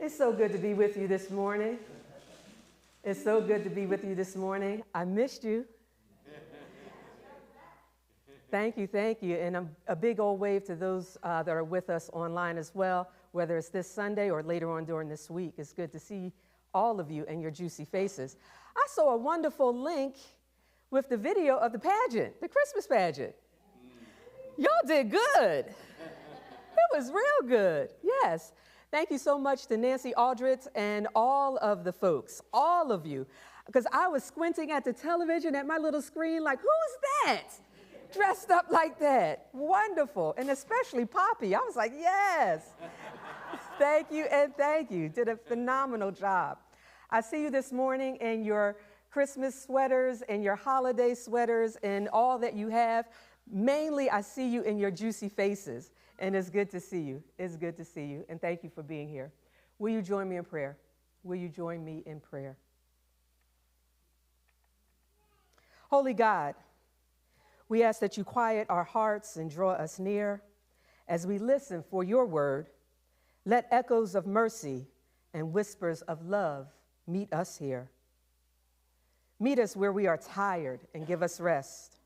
It's so good to be with you this morning. It's so good to be with you this morning. I missed you. Thank you, thank you. And a big old wave to those that are with us online as well, whether it's this Sunday or later on during this week. It's good to see all of you and your juicy faces. I saw a wonderful link with the video of the pageant, the Christmas pageant. Y'all did good. It was real good, yes. Thank you so much to Nancy Aldrich and all of the folks, all of you, because I was squinting at the television at my little screen like, who's that? Dressed up like that. Wonderful. And especially Poppy. I was like, yes. Thank you and thank you. Did a phenomenal job. I see you this morning in your Christmas sweaters and your holiday sweaters and all that you have. Mainly, I see you in your juicy faces. And it's good to see you. It's good to see you. And thank you for being here. Will you join me in prayer? Will you join me in prayer? Holy God, we ask that you quiet our hearts and draw us near. As we listen for your word, let echoes of mercy and whispers of love meet us here. Meet us where we are tired and give us rest.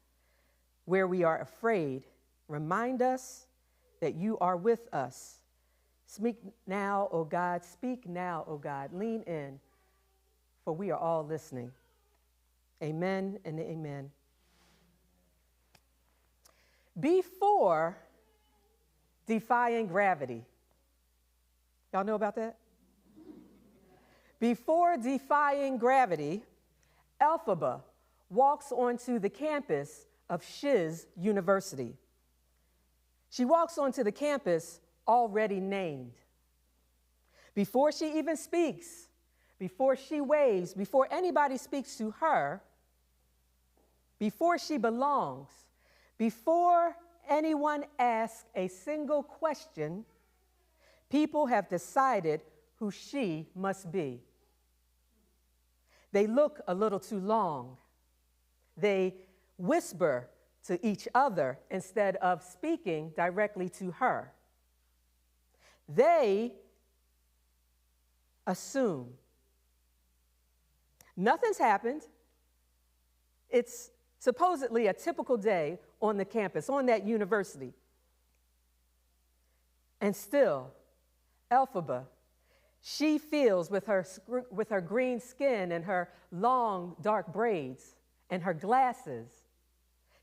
Where we are afraid, remind us that you are with us. Speak now, O God. Speak now, O God. Lean in, for we are all listening. Amen and amen. Before defying gravity. Y'all know about that? Before defying gravity, Elphaba walks onto the campus of Shiz University. She walks onto the campus already named. Before she even speaks, before she waves, before anybody speaks to her, before she belongs, before anyone asks a single question, people have decided who she must be. They look a little too long. They whisper to each other instead of speaking directly to her. They assume. Nothing's happened. It's supposedly a typical day on the campus, on that university. And still, Elphaba, she feels with her green skin and her long dark braids and her glasses,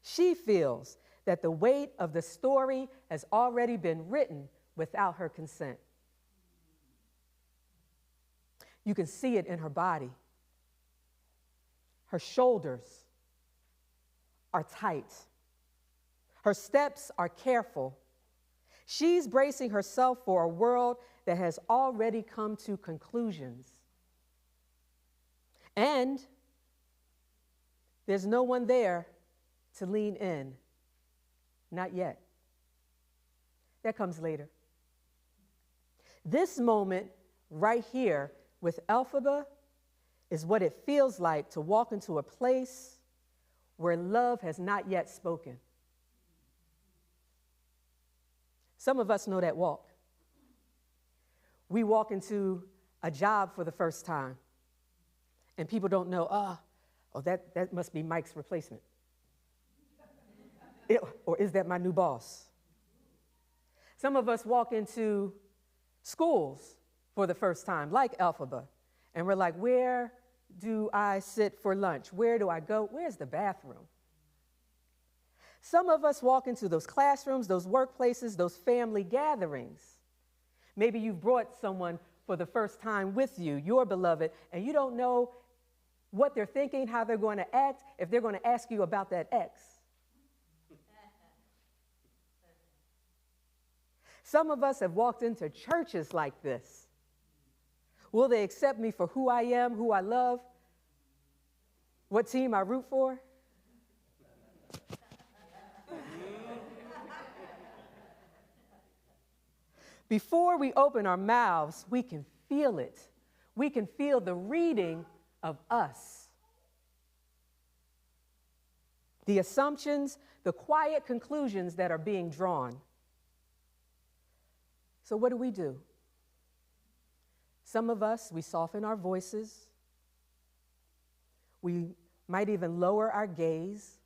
she feels that the weight of the story has already been written without her consent. You can see it in her body. Her shoulders are tight. Her steps are careful. She's bracing herself for a world that has already come to conclusions. And there's no one there to lean in. Not yet. That comes later. This moment right here with Elphaba is what it feels like to walk into a place where love has not yet spoken. Some of us know that walk. We walk into a job for the first time, and people don't know, that must be Mike's replacement. Or is that my new boss? Some of us walk into schools for the first time, like Elphaba, and we're like, where do I sit for lunch? Where do I go? Where's the bathroom? Some of us walk into those classrooms, those workplaces, those family gatherings. Maybe you've brought someone for the first time with you, your beloved, and you don't know what they're thinking, how they're going to act, if they're going to ask you about that ex. Some of us have walked into churches like this. Will they accept me for who I am, who I love, what team I root for? Before we open our mouths, we can feel it. We can feel the reading of us. The assumptions, the quiet conclusions that are being drawn. So what do? Some of us, we soften our voices. We might even lower our gaze.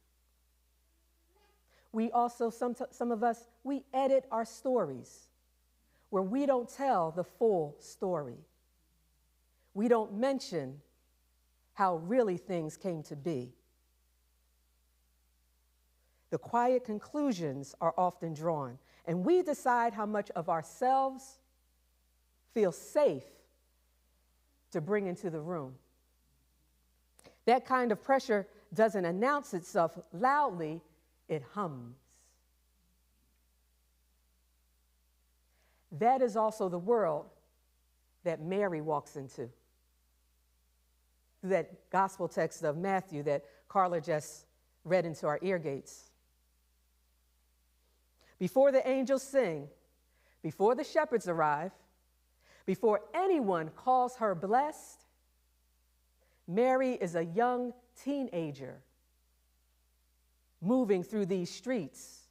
We also, some of us, we edit our stories where we don't tell the full story. We don't mention how really things came to be. The quiet conclusions are often drawn, and we decide how much of ourselves feels safe to bring into the room. That kind of pressure doesn't announce itself loudly, it hums. That is also the world that Mary walks into. That gospel text of Matthew that Carla just read into our ear gates. Before the angels sing, before the shepherds arrive, before anyone calls her blessed, Mary is a young teenager moving through these streets,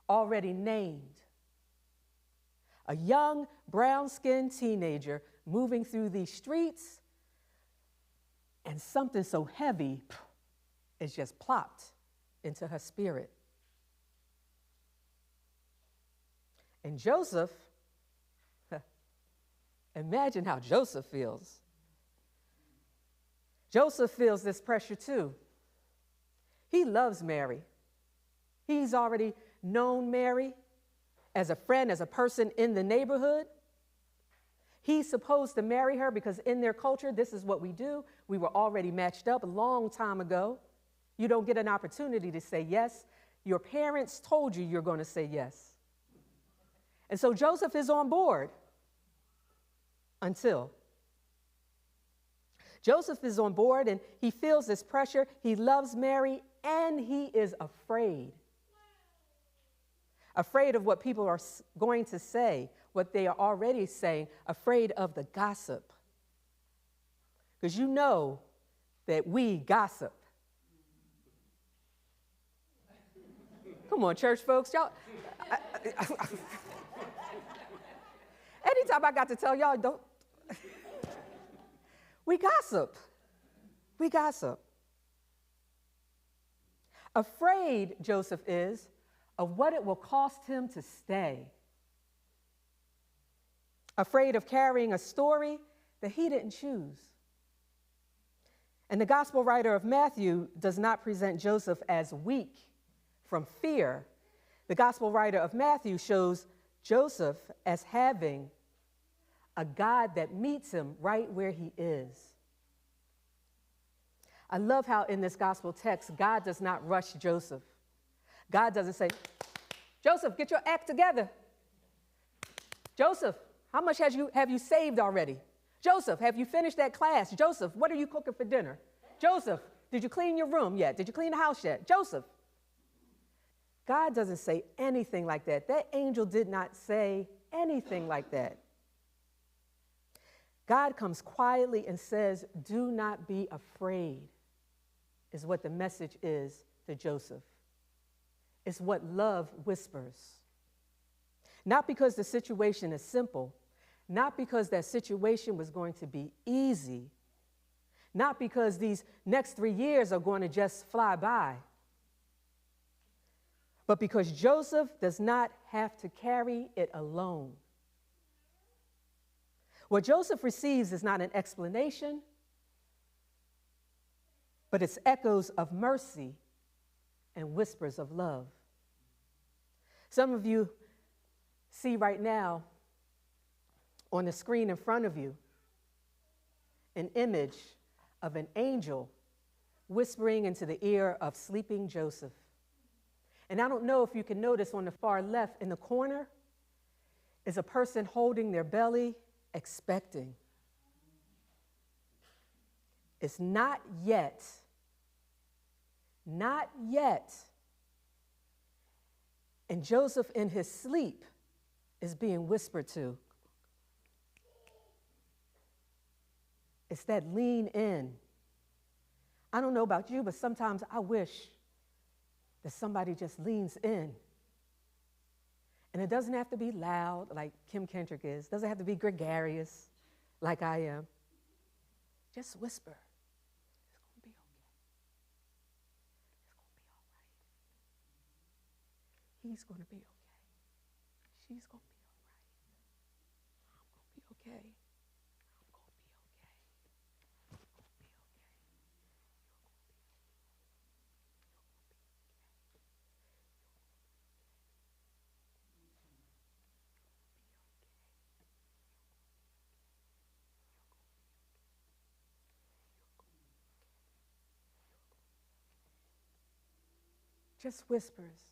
already named. A young brown-skinned teenager moving through these streets, and something so heavy is just plopped into her spirit. And Joseph, imagine how Joseph feels. Joseph feels this pressure too. He loves Mary. He's already known Mary as a friend, as a person in the neighborhood. He's supposed to marry her because in their culture, this is what we do. We were already matched up a long time ago. You don't get an opportunity to say yes. Your parents told you you're going to say yes. And so Joseph is on board until Joseph is on board and he feels this pressure. He loves Mary and he is afraid. Afraid of what people are going to say, what they are already saying, afraid of the gossip. Because you know that we gossip. Come on, church folks, y'all. Anytime I got to tell y'all, don't. We gossip. We gossip. Afraid, Joseph is, of what it will cost him to stay. Afraid of carrying a story that he didn't choose. And the gospel writer of Matthew does not present Joseph as weak from fear. The gospel writer of Matthew shows Joseph as having a God that meets him right where he is. I love how in this gospel text, God does not rush Joseph. God doesn't say, Joseph, get your act together. Joseph, how much have you saved already? Joseph, have you finished that class? Joseph, what are you cooking for dinner? Joseph, did you clean your room yet? Did you clean the house yet? Joseph. God doesn't say anything like that. That angel did not say anything like that. God comes quietly and says, do not be afraid, is what the message is to Joseph. It's what love whispers. Not because the situation is simple, not because that situation was going to be easy, not because these next 3 years are going to just fly by, but because Joseph does not have to carry it alone. What Joseph receives is not an explanation, but it's echoes of mercy and whispers of love. Some of you see right now on the screen in front of you an image of an angel whispering into the ear of sleeping Joseph. And I don't know if you can notice on the far left in the corner is a person holding their belly, expecting. It's not yet. Not yet. And Joseph in his sleep is being whispered to. It's that lean in. I don't know about you, but sometimes I wish that somebody just leans in. And it doesn't have to be loud like Kim Kendrick is. It doesn't have to be gregarious. like I am, just whisper. It's going to be okay. It's going to be all right. He's going to be okay. She's going to be all right. I'm going to be okay. I'm going to be okay. I'm going to be okay. Just whispers.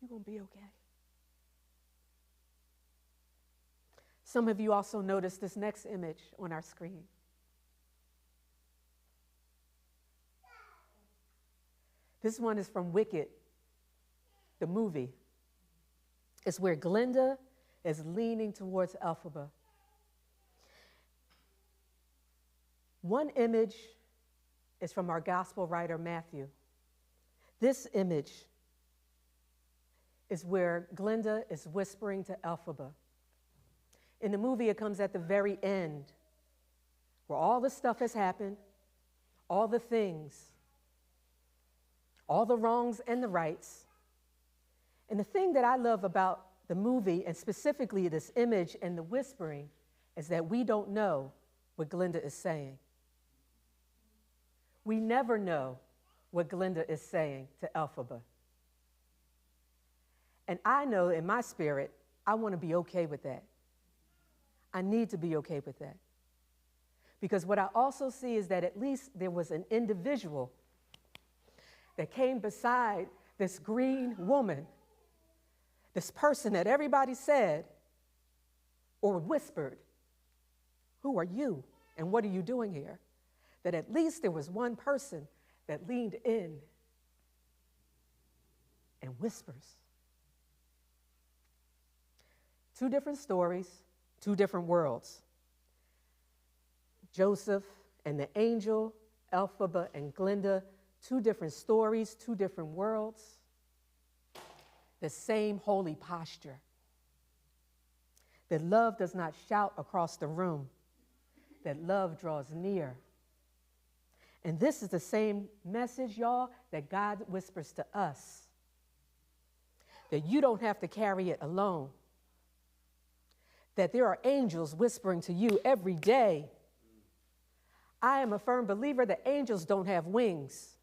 You're going to be okay. Some of you also noticed this next image on our screen. This one is from Wicked, the movie. It's where Glinda is leaning towards Elphaba. One image is from our gospel writer, Matthew. This image is where Glinda is whispering to Elphaba. In the movie, it comes at the very end, where all the stuff has happened, all the things, all the wrongs and the rights. And the thing that I love about the movie, and specifically this image and the whispering, is that we don't know what Glinda is saying. We never know what Glinda is saying to Elphaba. And I know in my spirit, I want to be okay with that. I need to be okay with that. Because what I also see is that at least there was an individual that came beside this green woman, this person that everybody said or whispered, "Who are you and what are you doing here?" That at least there was one person that leaned in and whispers. Two different stories, two different worlds. Joseph and the angel, Elphaba and Glinda, two different stories, two different worlds. The same holy posture. That love does not shout across the room. That love draws near. And this is the same message, y'all, that God whispers to us. That you don't have to carry it alone. That there are angels whispering to you every day. I am a firm believer that angels don't have wings.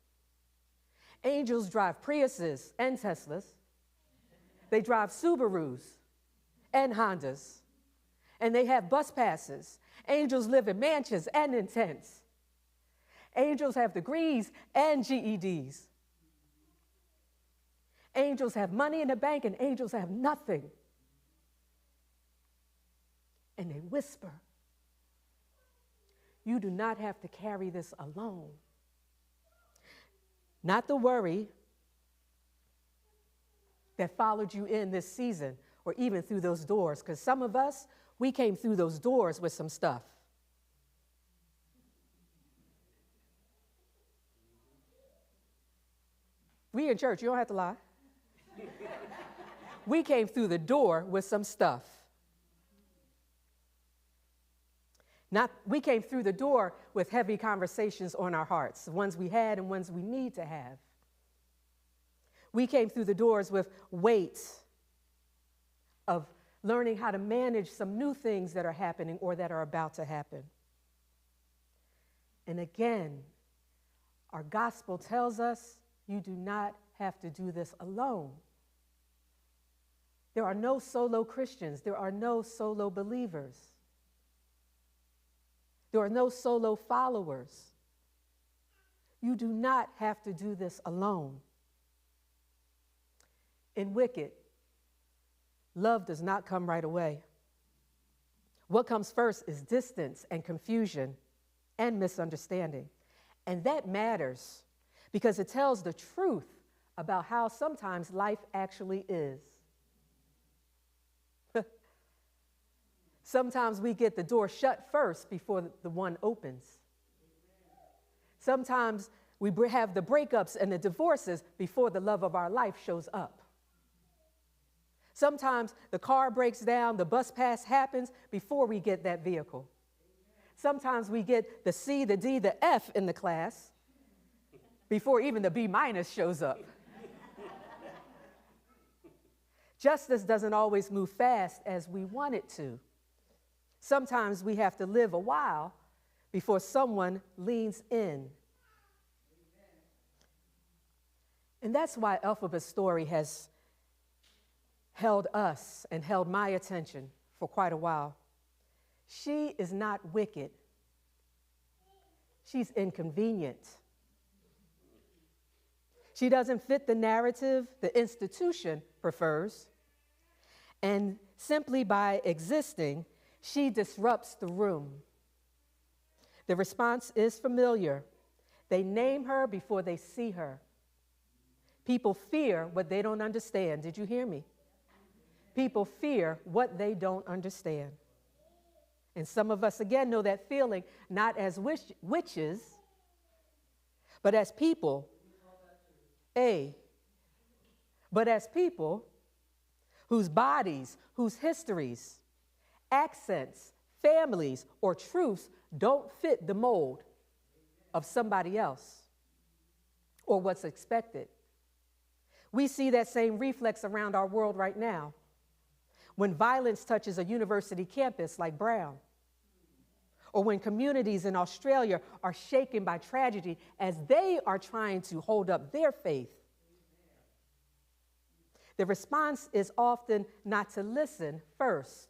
Angels drive Priuses and Teslas. They drive Subarus and Hondas. And they have bus passes. Angels live in mansions and in tents. Angels have degrees and GEDs. Angels have money in the bank and angels have nothing. And they whisper. You do not have to carry this alone. Not the worry that followed you in this season or even through those doors, because some of us, we came through those doors with some stuff. We in church, you don't have to lie. We came through the door with some stuff. We came through the door with heavy conversations on our hearts, ones we had and ones we need to have. We came through the doors with weight of learning how to manage some new things that are happening or that are about to happen. And again, our gospel tells us you do not have to do this alone. There are no solo Christians. There are no solo believers. There are no solo followers. You do not have to do this alone. In Wicked, love does not come right away. What comes first is distance and confusion and misunderstanding. And that matters because it tells the truth about how sometimes life actually is. Sometimes we get the door shut first before the one opens. Sometimes we have the breakups and the divorces before the love of our life shows up. Sometimes the car breaks down, the bus pass happens before we get that vehicle. Sometimes we get the C, the D, the F in the class before even the B- shows up. Justice doesn't always move fast as we want it to. Sometimes we have to live a while before someone leans in. And that's why Elphaba's story has held us and held my attention for quite a while. She is not wicked. She's inconvenient. She doesn't fit the narrative the institution prefers. And simply by existing, she disrupts the room. The response is familiar. They name her before they see her. People fear what they don't understand. Did you hear me? People fear what they don't understand. And some of us, again, know that feeling not as witches, but as people. But as people whose bodies, whose histories, accents, families, or truths don't fit the mold of somebody else or what's expected. We see that same reflex around our world right now when violence touches a university campus like Brown, or when communities in Australia are shaken by tragedy as they are trying to hold up their faith. The response is often not to listen first.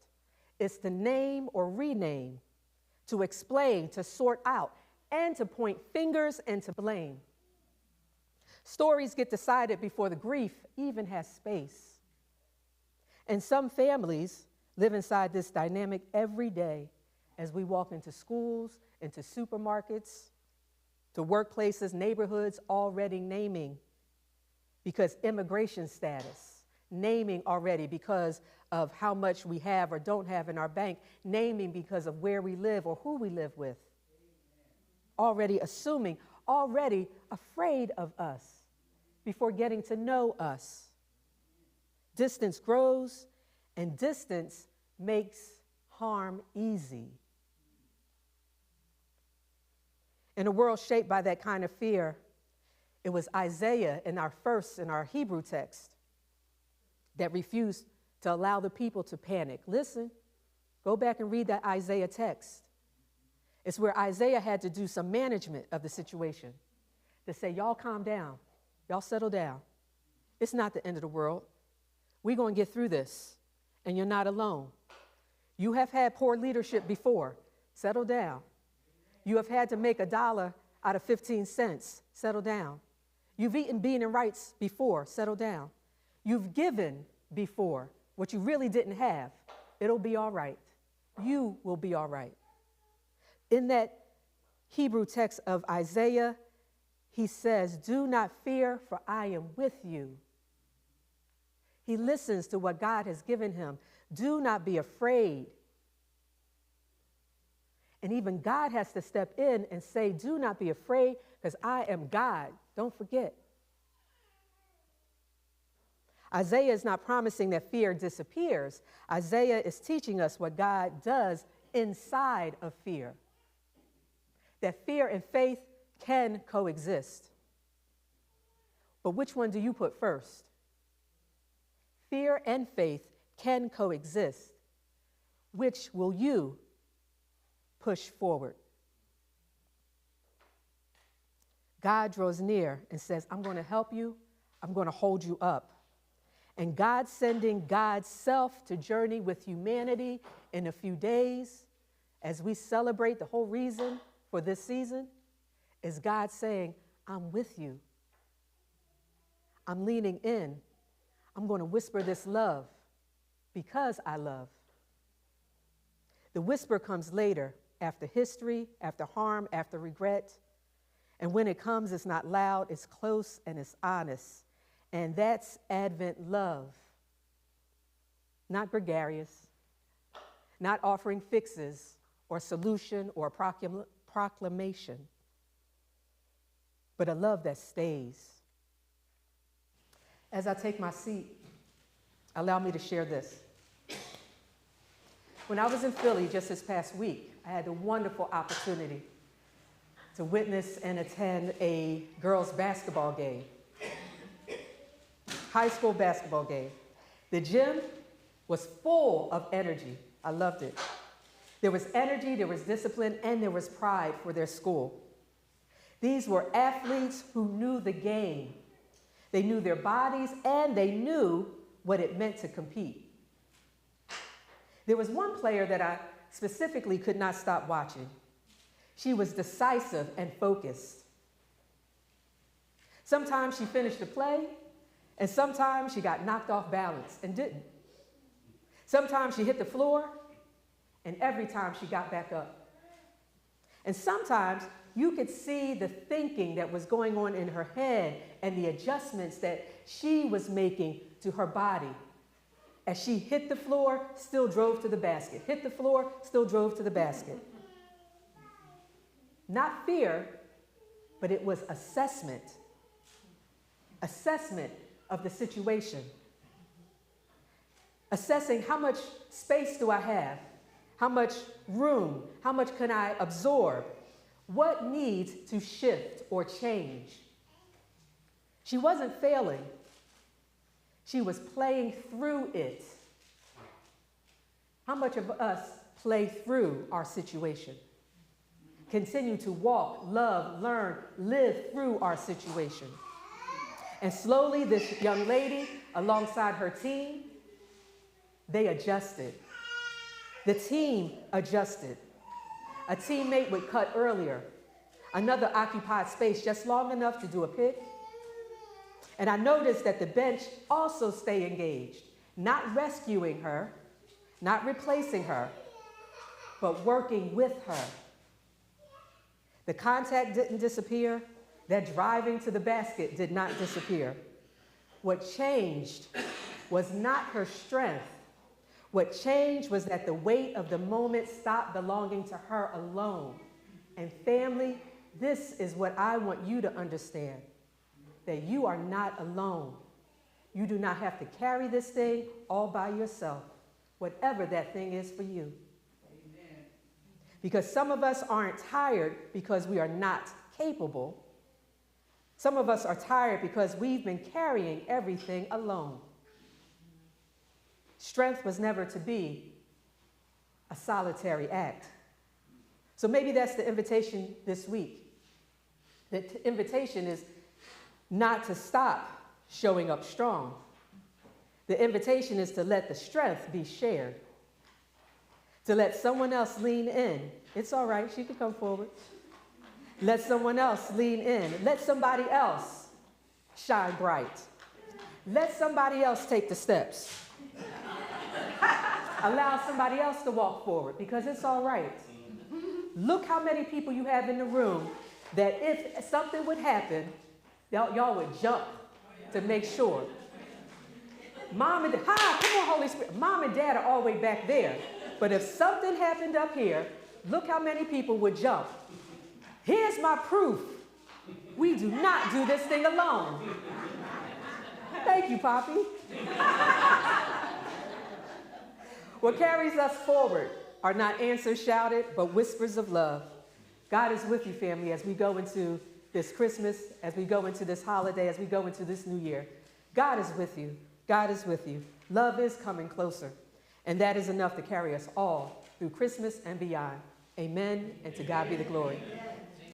It's to name or rename, to explain, to sort out, and to point fingers and to blame. Stories get decided before the grief even has space. And some families live inside this dynamic every day as we walk into schools, into supermarkets, to workplaces, neighborhoods, already naming because immigration status, naming already because of how much we have or don't have in our bank, naming because of where we live or who we live with, already assuming, already afraid of us before getting to know us. Distance grows, and distance makes harm easy. In a world shaped by that kind of fear, it was Isaiah in our Hebrew text that refused to allow the people to panic. Listen, go back and read that Isaiah text. It's where Isaiah had to do some management of the situation to say, y'all calm down, y'all settle down. It's not the end of the world. We're going to get through this, and you're not alone. You have had poor leadership before. Settle down. You have had to make $1 out of 15 cents. Settle down. You've eaten beans and rice before. Settle down. You've given before what you really didn't have. It'll be all right. You will be all right. In that Hebrew text of Isaiah, he says, "Do not fear, for I am with you." He listens to what God has given him. Do not be afraid. And even God has to step in and say, do not be afraid, because I am God. Don't forget. Isaiah is not promising that fear disappears. Isaiah is teaching us what God does inside of fear. That fear and faith can coexist. But which one do you put first? Fear and faith can coexist. Which will you push forward? God draws near and says, I'm going to help you. I'm going to hold you up. And God sending God's self to journey with humanity in a few days as we celebrate the whole reason for this season is God saying, I'm with you. I'm leaning in. I'm going to whisper this love because I love. The whisper comes later, after history, after harm, after regret. And when it comes, it's not loud, it's close, and it's honest. And that's Advent love. Not gregarious, not offering fixes or solution or proclamation, but a love that stays. As I take my seat, allow me to share this. When I was in Philly just this past week, I had the wonderful opportunity to witness and attend a girls' basketball game, high school basketball game. The gym was full of energy. I loved it. There was energy, there was discipline, and there was pride for their school. These were athletes who knew the game. They knew their bodies, and they knew what it meant to compete. There was one player that I specifically could not stop watching. She was decisive and focused. Sometimes she finished the play, and sometimes she got knocked off balance and didn't. Sometimes she hit the floor, and every time she got back up. And sometimes you could see the thinking that was going on in her head and the adjustments that she was making to her body. As she hit the floor, still drove to the basket. Hit the floor, still drove to the basket. Not fear, but it was assessment. Assessment of the situation. Assessing how much space do I have? How much room? How much can I absorb? What needs to shift or change? She wasn't failing. She was playing through it. How much of us play through our situation? Continue to walk, love, learn, live through our situation. And slowly, this young lady, alongside her team, they adjusted. The team adjusted. A teammate would cut earlier. Another occupied space just long enough to do a pick. And I noticed that the bench also stayed engaged, not rescuing her, not replacing her, but working with her. The contact didn't disappear. That driving to the basket did not disappear. What changed was not her strength. What changed was that the weight of the moment stopped belonging to her alone. And family, this is what I want you to understand, that you are not alone. You do not have to carry this thing all by yourself, whatever that thing is for you. Amen. Because some of us aren't tired because we are not capable. Some of us are tired because we've been carrying everything alone. Strength was never to be a solitary act. So maybe that's the invitation this week. The invitation is not to stop showing up strong. The invitation is to let the strength be shared. To let someone else lean in. It's all right, she can come forward. Let someone else lean in. Let somebody else shine bright. Let somebody else take the steps. Allow somebody else to walk forward because it's all right. Look how many people you have in the room that if something would happen, y'all would jump to make sure. Mom and Dad, come on, Holy Spirit. Mom and Dad are all the way back there. But if something happened up here, look how many people would jump. Here's my proof. We do not do this thing alone. Thank you, Poppy. What carries us forward are not answers shouted, but whispers of love. God is with you, family, as we go into this Christmas, as we go into this holiday, as we go into this new year. God is with you. God is with you. Love is coming closer. And that is enough to carry us all through Christmas and beyond. Amen, and to God be the glory.